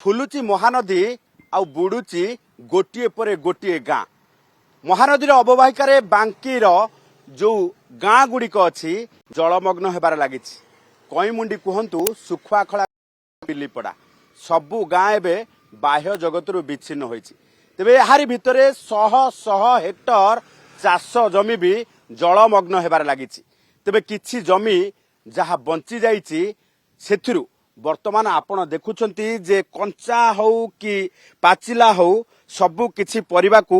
फुलुची महानदी आ बुड़ुची गोटे पर गोटे गाँ महानदीर अववाहिकार बांकीर जो गाँ गुड़िक अच्छी जलमग्न होबार लगी कईमुंडी कहतु सुखुआखला बिलीपड़ा सबु गाँ एवं बाह्य जगत विच्छिन्न होती तेरे यार भितर शह शह हेक्टर चाष जमी भी जलमग्न होबार लगी तेरे किछि जमी जहाँ बंची जाइछि सेथिरु वर्तमान आपण देखुछंती जे कंचा हो कि पाचिला हो सबु किछि परिबा को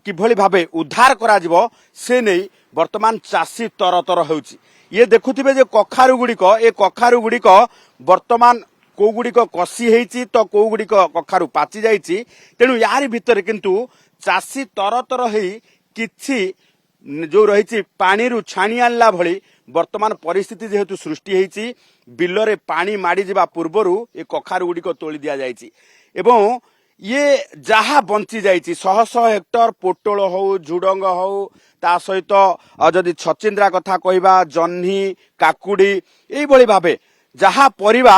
किभली भाबे उद्धार करा जिवो से नहीं वर्तमान चासी तरतर होउछि ये देखुथिबे जे कखारु गुड़िक वर्तमान को गुड़िक कसी हेछि तो को गुड़िक कखारु पाची जाइछि तेणु यार भितर किंतु चासी तरतर हेई किछि जो रही पानी रु छाणी आनला भली वर्तमान परिस्थिति जेहेतु सृष्टि होती बिलरे पानी माड़ी जा पूर्वर ये कखारु गुड़िक तोली दि जाइछि एवं ये जहा बंची जाइछि शह शह हेक्टर पोटल हो झुडंग हो ता सहित जदि छचिंद्रा कथा कहबा जह्नी काकुड़ी एई भली भाबे जहा परिबा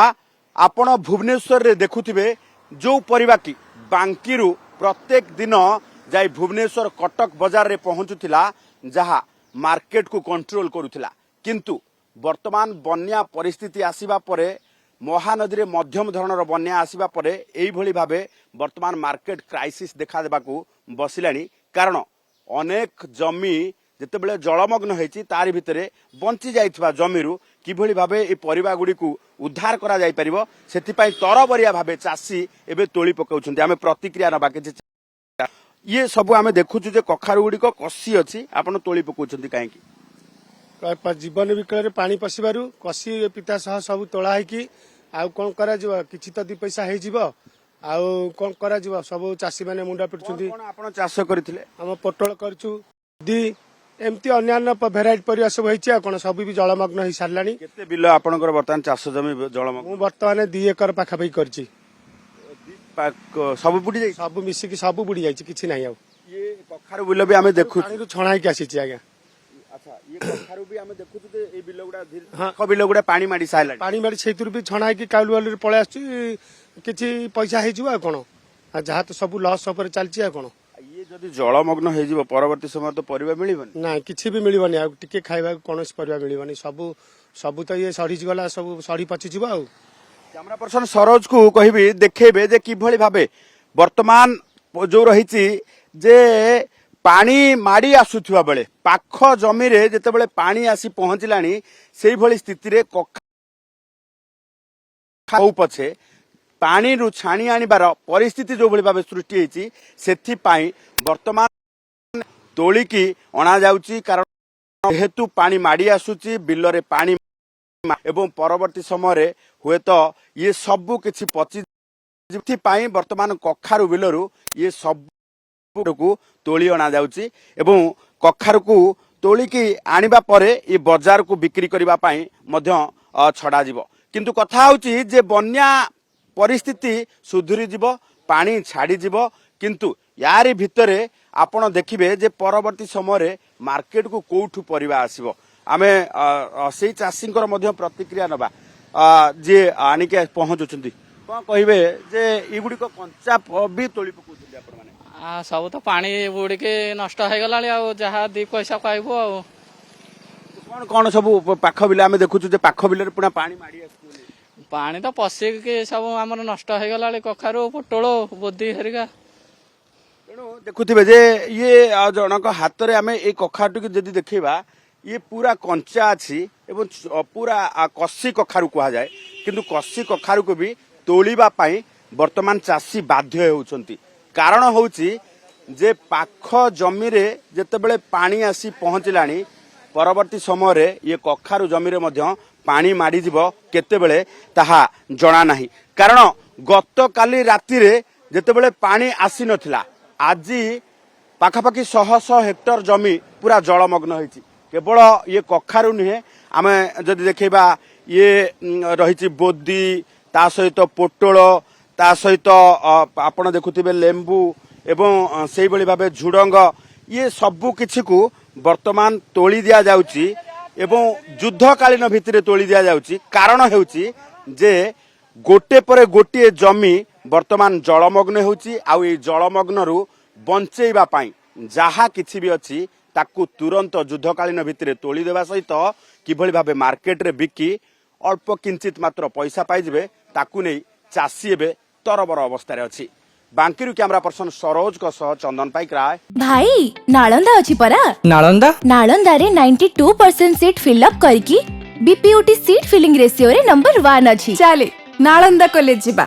आपण भुवनेश्वर रे देखुथिबे जो परिबा की बांकीरु प्रत्येक दिन जाई भुवनेश्वर कटक बाजार रे पहुंचुथिला जहा मार्केट को कंट्रोल करुथिला किंतु वर्तमान बन्या परिस्थिति आसीबा परे महानदी रे मध्यम धरणर बन्या आसीबा परे एई भली भाबे वर्तमान मार्केट क्राइसिस देखा देबाकू बसिलानी कारण अनेक जमी जेतेबेले जलमग्न होईची तारि भितरे बंची जाइथिबा जमीरु किभली भाबे ए परिबा गुडी को उद्धार करा जाय परिबो सेति पई तरबरिया भाबे चासी एबे तोली पकाउछन्ती आमे प्रतिक्रिया नबा कि ये सब आमे देखुछु जे कखारु गुडी को कसी अछि आपण तोली पकाउछन्ती काहेकि जीवन विकल पानी पशिबारु कसी पिता सह सब तोला है आउ कौन करा जिवो किछि त 2 पैसा हे जिवो आउ कौन करा जिवो सब चासी माने मुंडा पिटछुंती कोन आपण चाष करथिले हम पोटल करछु दी एमती अन्यान्य भेराइटी परिया सब होईछि आ कोन सब भी जलमग्न होई सारलानी केते बिल आपनकर वर्तमान चाष जमी जलमग्न मु वर्तमान 2 एकर पाखा पाई करछि सब बुडी जाई सब मिसी की सब बुडी जाइछि किछि नाही आ ये कखारु बिल भी आमे देखु पानी छणाई के आसीछि आज्ञा अच्छा ये कखारु भी आमे देखु जे ए बिल गुडा धीरे क बिल गुडा पानी माडी साइला पानी माडी छैतुर भी छणाई की काउल वाली पळे आछि किछि पैसा हे जिवो आ कोन आ जहा तो सब लॉस ऊपर चलछि आ कोन ये जदि जलमग्न हो जिवो परवर्ती समय तो परिबा मिलिबनी ना किछि भी मिलिबनी आ टिके खाइबा कोनोस परिबा मिलिबनी सब तो ये सड़ी गला सब सड़ी पची जिवो आ कैमरा पर्सन सरोज को कहबी देखेबे जे किभली भाबे वर्तमान जो रहिछि जे पानी माड़ी आसुथिबा बेले पाख जमी रे जेतेबेले पानी आसी पहुंचलानी सेही भली स्थिति रे कखा पछे पानी रु छाणी आनिबार परिस्थिति जो भली भाबे सृष्टि हेछि सेथि पई वर्तमान तोलिकी अणा जाउची कारण हेतु पानी माड़ी आसुची बिलरे पानी एवं परवर्ती समय रे हुए तो ये सबु किछि पची पाई वर्तमान कखारु बिलरु ये सब को तोली अणा जाउची एवं कखारु को तोलिकी आनिबा परे ये बाजार को बिक्री करिबा पाई मध्य छडा जिवो किंतु कथा होची जे बन्या परिस्थिति सुधुरी जिवो पानी छाड़ी जिवो किंतु यारी भितरे आपण देखिबे जे परवर्ती समय रे मार्केट को कोठु परिबा आसीबो आमे सेही चाषींकर मध्य प्रतिक्रिया नबा जे आनिके पहुंचुचंती कोन कहिबे जे इगुडी को कंचा भी तोली पकुचंती आपण माने सब तो पानी बुड़के नष्ट हो गला जहाँ 2 पैसा पाइबो आ कौन कौन सब पाख बिल आम देखु पाख बिल पुना पानी माड़ी पानी तो पशिक सब आमर नष्ट हो गला कखारु पोटल बोदी हरिका तेणु देखुथिबे जे ये जनक हाथ रे आमे ए कखारु के जदी देखिबा ये पूरा कंचा अछि एवं पूरा कसी कखारु कहा जाए किंतु कसी कखारु को भी तोलिबा पाई वर्तमान चासी बाध्य होउछंती कारण होउची जे पाख जमी रे जेतेबेले पानी आसी पहुंचलानी परवर्ती समय रे ये कखारु जमी रे मध्य पानी माड़ी जिवो केतेबेले ताहा जणा नाही कारण गत काली राती रे जेतेबेले पानी आसी नथिला आजी पाखापाखि शह शह हेक्टर जमी पूरा जलमग्न होईची केवल ये कखारु नुहे आमे जदि देखिबा ये रहिची बोदी ता सहित पोटल ता सहित आपण देखुथिबे लेंबू एवं सेही भली भाबे झुडंग ये सबु किछि को वर्तमान तोली दिया जाउची एवं युद्धकालीन भितरे तोली दिया जाउची कारण हेउची जे गोटे पर गोटे जमी वर्तमान जलमग्न होउची आउ ए जलमग्नरू बंचेइबा पाई जहा किछि भी अछि ताकू तुरंत युद्धकालीन भितर तोली देवा सहित किभଳି भाबे मार्केट रे बिकी अल्प किंचित मात्र पैसा पाइजिबे ताकू नै चासी एबे तरबर अवस्था रे अछि। बांकीरू कैमरा पर्सन सरोज को सह चंदन पाइक राय। भाई नालंदा अछि परा नालंदा नालंदा रे 92% सीट फिल अप करकी बीपीयूटी सीट फिलिंग रेशियो रे नंबर 1 अछि। चले नालंदा कॉलेज जिबा।